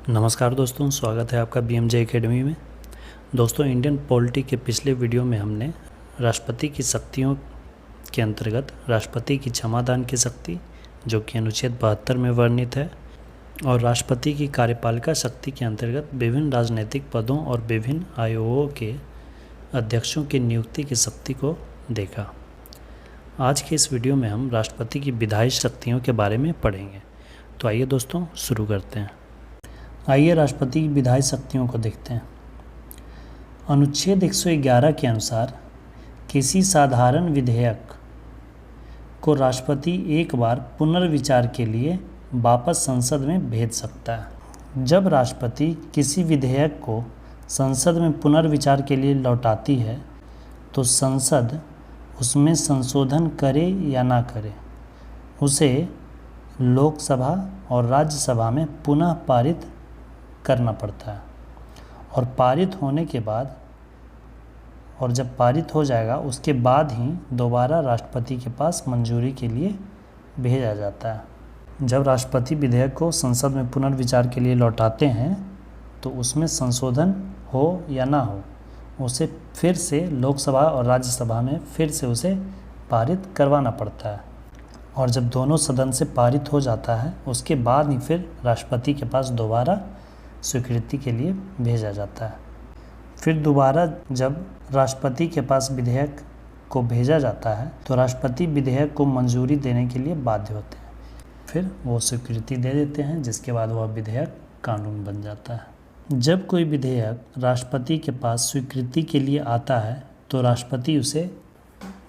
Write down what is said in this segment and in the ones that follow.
नमस्कार दोस्तों, स्वागत है आपका BMJ एकेडमी में। दोस्तों, इंडियन पॉलिटी के पिछले वीडियो में हमने राष्ट्रपति की शक्तियों के अंतर्गत राष्ट्रपति की क्षमादान की शक्ति, जो कि अनुच्छेद 72 में वर्णित है, और राष्ट्रपति की कार्यपालिका शक्ति के अंतर्गत विभिन्न राजनीतिक पदों और विभिन्न आयोगों के अध्यक्षों की नियुक्ति की शक्ति को देखा। आज के इस वीडियो में हम राष्ट्रपति की विधायी शक्तियों के बारे में पढ़ेंगे। तो आइए दोस्तों, शुरू करते हैं। आइए राष्ट्रपति की विधायी शक्तियों को देखते हैं। अनुच्छेद 111 के अनुसार किसी साधारण विधेयक को राष्ट्रपति एक बार पुनर्विचार के लिए वापस संसद में भेज सकता है। जब राष्ट्रपति किसी विधेयक को संसद में पुनर्विचार के लिए लौटाती है तो संसद उसमें संशोधन करे या ना करे, उसे लोकसभा और राज्यसभा में पुनः पारित करना पड़ता है, और पारित होने के बाद, और जब पारित हो जाएगा उसके बाद ही दोबारा राष्ट्रपति के पास मंजूरी के लिए भेजा जाता है। जब राष्ट्रपति विधेयक को संसद में पुनर्विचार के लिए लौटाते हैं तो उसमें संशोधन हो या ना हो, उसे फिर से लोकसभा और राज्यसभा में फिर से उसे पारित करवाना पड़ता है, और जब दोनों सदन से पारित हो जाता है उसके बाद ही फिर राष्ट्रपति के पास दोबारा स्वीकृति के लिए भेजा जाता है। फिर दोबारा जब राष्ट्रपति के पास विधेयक को भेजा जाता है तो राष्ट्रपति विधेयक को मंजूरी देने के लिए बाध्य होते हैं, फिर वो स्वीकृति दे देते हैं, जिसके बाद वह विधेयक कानून बन जाता है। जब कोई विधेयक राष्ट्रपति के पास स्वीकृति के लिए आता है तो राष्ट्रपति उसे,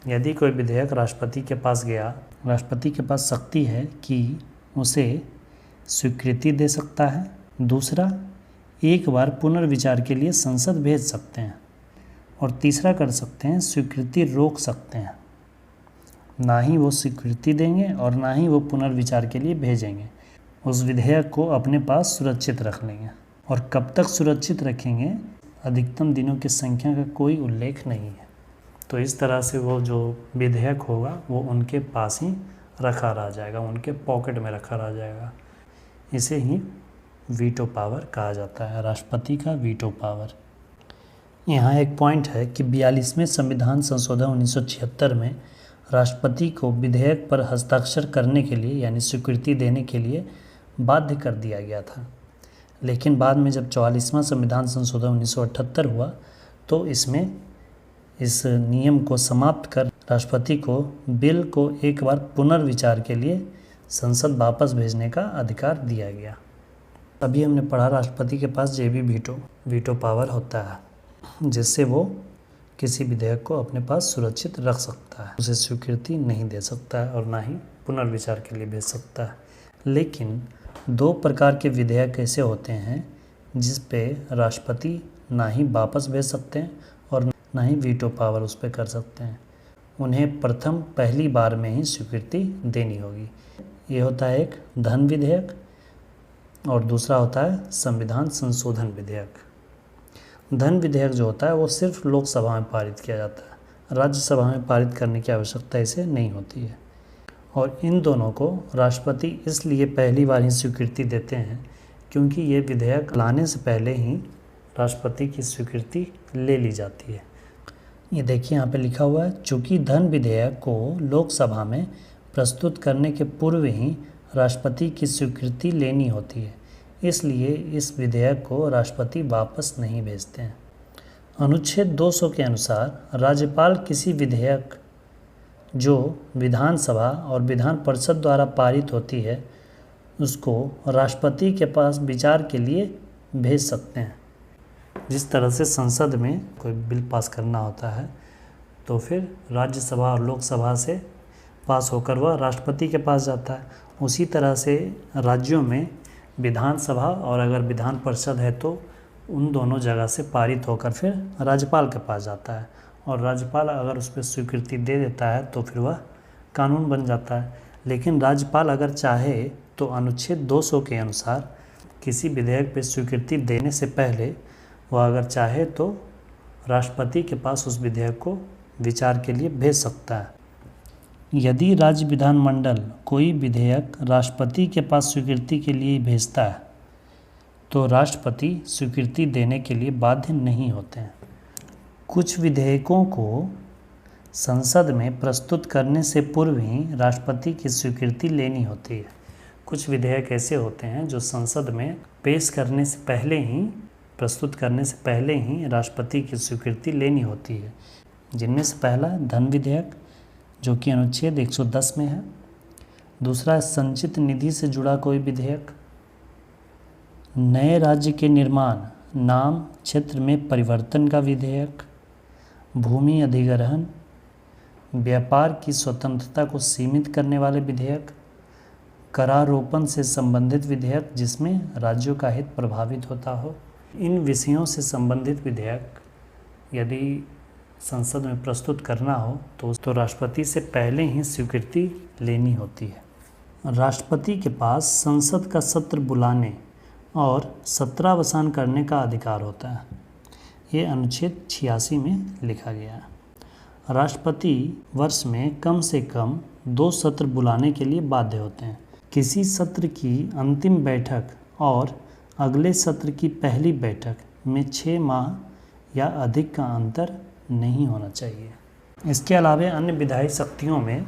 यदि कोई विधेयक राष्ट्रपति के पास गया, राष्ट्रपति के पास शक्ति है कि उसे स्वीकृति दे सकता है। दूसरा, एक बार पुनर्विचार के लिए संसद भेज सकते हैं, और तीसरा कर सकते हैं स्वीकृति रोक सकते हैं। ना ही वो स्वीकृति देंगे और ना ही वो पुनर्विचार के लिए भेजेंगे, उस विधेयक को अपने पास सुरक्षित रख लेंगे। और कब तक सुरक्षित रखेंगे, अधिकतम दिनों की संख्या का कोई उल्लेख नहीं है। तो इस तरह से वो जो विधेयक होगा वो उनके पास ही रखा रह जाएगा, उनके पॉकेट में रखा रह जाएगा। इसे ही वीटो पावर कहा जाता है, राष्ट्रपति का वीटो पावर। यहाँ एक पॉइंट है कि 42वें संविधान संशोधन 1976 में राष्ट्रपति को विधेयक पर हस्ताक्षर करने के लिए, यानी स्वीकृति देने के लिए बाध्य कर दिया गया था। लेकिन बाद में जब 44वां संविधान संशोधन 1978 हुआ तो इसमें इस नियम को समाप्त कर राष्ट्रपति को बिल को एक बार पुनर्विचार के लिए संसद वापस भेजने का अधिकार दिया गया। अभी हमने पढ़ा राष्ट्रपति के पास जे बी वीटो पावर होता है, जिससे वो किसी विधेयक को अपने पास सुरक्षित रख सकता है, उसे स्वीकृति नहीं दे सकता है और ना ही पुनर्विचार के लिए भेज सकता है। लेकिन दो प्रकार के विधेयक ऐसे होते हैं जिस पे राष्ट्रपति ना ही वापस भेज सकते हैं और ना ही वीटो पावर उस पर कर सकते हैं। उन्हें प्रथम पहली बार में ही स्वीकृति देनी होगी। ये होता है एक धन विधेयक और दूसरा होता है संविधान संशोधन विधेयक। धन विधेयक जो होता है वो सिर्फ लोकसभा में पारित किया जाता है, राज्यसभा में पारित करने की आवश्यकता इसे नहीं होती है। और इन दोनों को राष्ट्रपति इसलिए पहली बार ही स्वीकृति देते हैं क्योंकि ये विधेयक लाने से पहले ही राष्ट्रपति की स्वीकृति ले ली जाती है। ये देखिए यहाँ पे लिखा हुआ है, चूँकि धन विधेयक को लोकसभा में प्रस्तुत करने के पूर्व ही राष्ट्रपति की स्वीकृति लेनी होती है, इसलिए इस विधेयक को राष्ट्रपति वापस नहीं भेजते हैं। अनुच्छेद 200 के अनुसार राज्यपाल किसी विधेयक जो विधानसभा और विधान परिषद द्वारा पारित होती है उसको राष्ट्रपति के पास विचार के लिए भेज सकते हैं। जिस तरह से संसद में कोई बिल पास करना होता है तो फिर राज्यसभा और लोकसभा से पास होकर वह राष्ट्रपति के पास जाता है, उसी तरह से राज्यों में विधानसभा और अगर विधान परिषद है तो उन दोनों जगह से पारित होकर फिर राज्यपाल के पास जाता है, और राज्यपाल अगर उस पर स्वीकृति दे देता है तो फिर वह कानून बन जाता है। लेकिन राज्यपाल अगर चाहे तो अनुच्छेद 200 के अनुसार किसी विधेयक पर स्वीकृति देने से पहले वह अगर चाहे तो राष्ट्रपति के पास उस विधेयक को विचार के लिए भेज सकता है। यदि राज्य विधानमंडल कोई विधेयक राष्ट्रपति के पास स्वीकृति के लिए भेजता है तो राष्ट्रपति स्वीकृति देने के लिए बाध्य नहीं होते हैं। कुछ विधेयकों को संसद में प्रस्तुत करने से पूर्व ही राष्ट्रपति की स्वीकृति लेनी होती है। कुछ विधेयक ऐसे होते हैं जो संसद में पेश करने से पहले ही, प्रस्तुत करने से पहले ही राष्ट्रपति की स्वीकृति लेनी होती है, जिनमें से पहला धन विधेयक जो कि अनुच्छेद 110 में है। दूसरा संचित निधि से जुड़ा कोई विधेयक, नए राज्य के निर्माण, नाम, क्षेत्र में परिवर्तन का विधेयक, भूमि अधिग्रहण, व्यापार की स्वतंत्रता को सीमित करने वाले विधेयक, करारोपण से संबंधित विधेयक जिसमें राज्यों का हित प्रभावित होता हो। इन विषयों से संबंधित विधेयक यदि संसद में प्रस्तुत करना हो तो राष्ट्रपति से पहले ही स्वीकृति लेनी होती है। राष्ट्रपति के पास संसद का सत्र बुलाने और सत्रावसान करने का अधिकार होता है। ये अनुच्छेद 86 में लिखा गया है। राष्ट्रपति वर्ष में कम से कम 2 सत्र बुलाने के लिए बाध्य होते हैं। किसी सत्र की अंतिम बैठक और अगले सत्र की पहली बैठक में 6 माह या अधिक का अंतर नहीं होना चाहिए। इसके अलावा अन्य विधायी शक्तियों में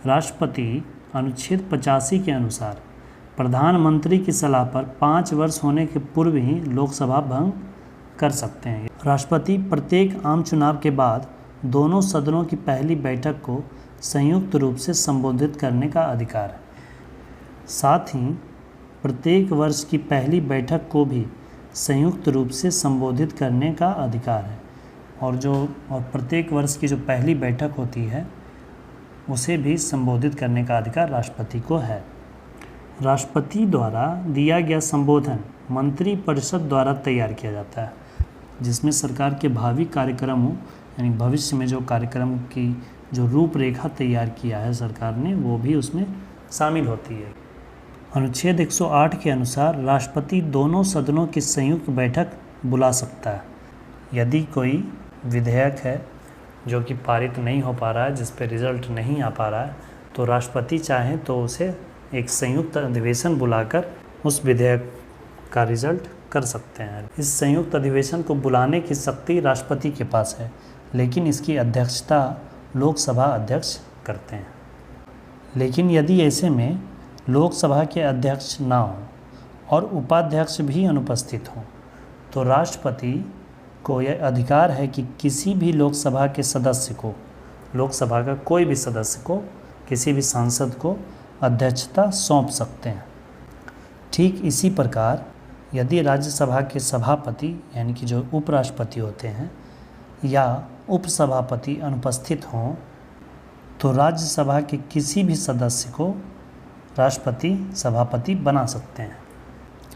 राष्ट्रपति अनुच्छेद 85 के अनुसार प्रधानमंत्री की सलाह पर 5 वर्ष होने के पूर्व ही लोकसभा भंग कर सकते हैं। राष्ट्रपति प्रत्येक आम चुनाव के बाद दोनों सदनों की पहली बैठक को संयुक्त रूप से संबोधित करने का अधिकार है। साथ ही प्रत्येक वर्ष की पहली बैठक को भी संयुक्त रूप से संबोधित करने का अधिकार है। और प्रत्येक वर्ष की जो पहली बैठक होती है उसे भी संबोधित करने का अधिकार राष्ट्रपति को है। राष्ट्रपति द्वारा दिया गया संबोधन मंत्रिपरिषद द्वारा तैयार किया जाता है, जिसमें सरकार के भावी कार्यक्रमों यानी भविष्य में जो कार्यक्रम की जो रूपरेखा तैयार किया है सरकार ने, वो भी उसमें शामिल होती है। अनुच्छेद 108 के अनुसार राष्ट्रपति दोनों सदनों की संयुक्त बैठक बुला सकता है। यदि कोई विधेयक है जो कि पारित नहीं हो पा रहा है, जिस पे रिजल्ट नहीं आ पा रहा है, तो राष्ट्रपति चाहें तो उसे एक संयुक्त अधिवेशन बुलाकर उस विधेयक का रिजल्ट कर सकते हैं। इस संयुक्त अधिवेशन को बुलाने की शक्ति राष्ट्रपति के पास है, लेकिन इसकी अध्यक्षता लोकसभा अध्यक्ष करते हैं। लेकिन यदि ऐसे में लोकसभा के अध्यक्ष ना हों और उपाध्यक्ष भी अनुपस्थित हों, तो राष्ट्रपति को यह अधिकार है कि किसी भी लोकसभा के सदस्य को, लोकसभा का कोई भी सदस्य को, किसी भी सांसद को अध्यक्षता सौंप सकते हैं। ठीक इसी प्रकार यदि राज्यसभा के सभापति यानी कि जो उपराष्ट्रपति होते हैं या उपसभापति अनुपस्थित हों, तो राज्यसभा के किसी भी सदस्य को राष्ट्रपति सभापति बना सकते हैं।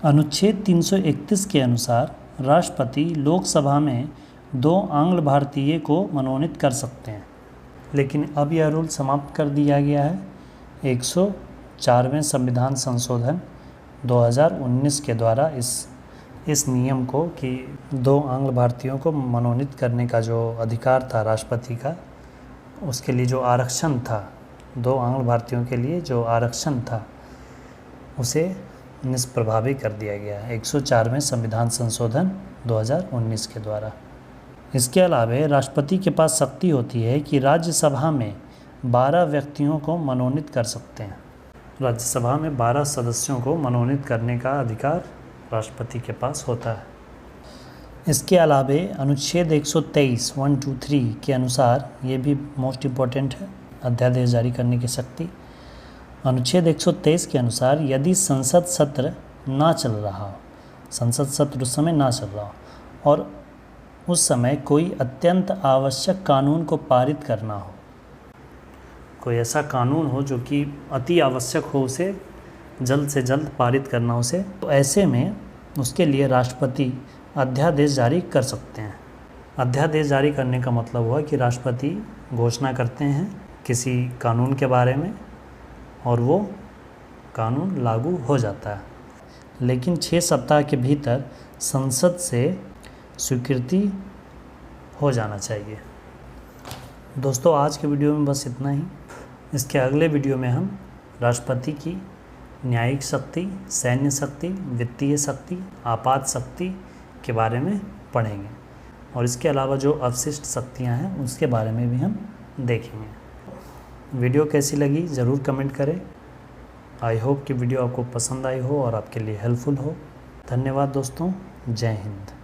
अनुच्छेद 331 के अनुसार राष्ट्रपति लोकसभा में 2 आंग्ल भारतीय को मनोनीत कर सकते हैं, लेकिन अब यह रूल समाप्त कर दिया गया है 104वें संविधान संशोधन 2019 के द्वारा। इस नियम को कि 2 आंग्ल भारतीयों को मनोनीत करने का जो अधिकार था राष्ट्रपति का, उसके लिए जो आरक्षण था, 2 आंग्ल भारतीयों के लिए जो आरक्षण था, उसे निष्प्रभावी कर दिया गया है 104वें संविधान संशोधन 2019 के द्वारा। इसके अलावा राष्ट्रपति के पास शक्ति होती है कि राज्यसभा में 12 व्यक्तियों को मनोनीत कर सकते हैं। राज्यसभा में 12 सदस्यों को मनोनीत करने का अधिकार राष्ट्रपति के पास होता है। इसके अलावा अनुच्छेद 123 1, 2, 3 के अनुसार, ये भी मोस्ट इम्पॉर्टेंट है, अध्यादेश जारी करने की शक्ति। अनुच्छेद 123 के अनुसार यदि संसद सत्र ना चल रहा हो, संसद सत्र उस समय ना चल रहा हो और उस समय कोई अत्यंत आवश्यक कानून को पारित करना हो, कोई ऐसा कानून हो जो कि अति आवश्यक हो, उसे जल्द से जल्द पारित करना हो उसे, तो ऐसे में उसके लिए राष्ट्रपति अध्यादेश जारी कर सकते हैं। अध्यादेश जारी करने का मतलब हुआ कि राष्ट्रपति घोषणा करते हैं किसी कानून के बारे में और वो कानून लागू हो जाता है, लेकिन 6 सप्ताह के भीतर संसद से स्वीकृति हो जाना चाहिए। दोस्तों, आज के वीडियो में बस इतना ही। इसके अगले वीडियो में हम राष्ट्रपति की न्यायिक शक्ति, सैन्य शक्ति, वित्तीय शक्ति, आपात शक्ति के बारे में पढ़ेंगे और इसके अलावा जो अवशिष्ट शक्तियां हैं उसके बारे में भी हम देखेंगे। वीडियो कैसी लगी ज़रूर कमेंट करें। आई होप कि वीडियो आपको पसंद आई हो और आपके लिए हेल्पफुल हो। धन्यवाद दोस्तों। जय हिंद।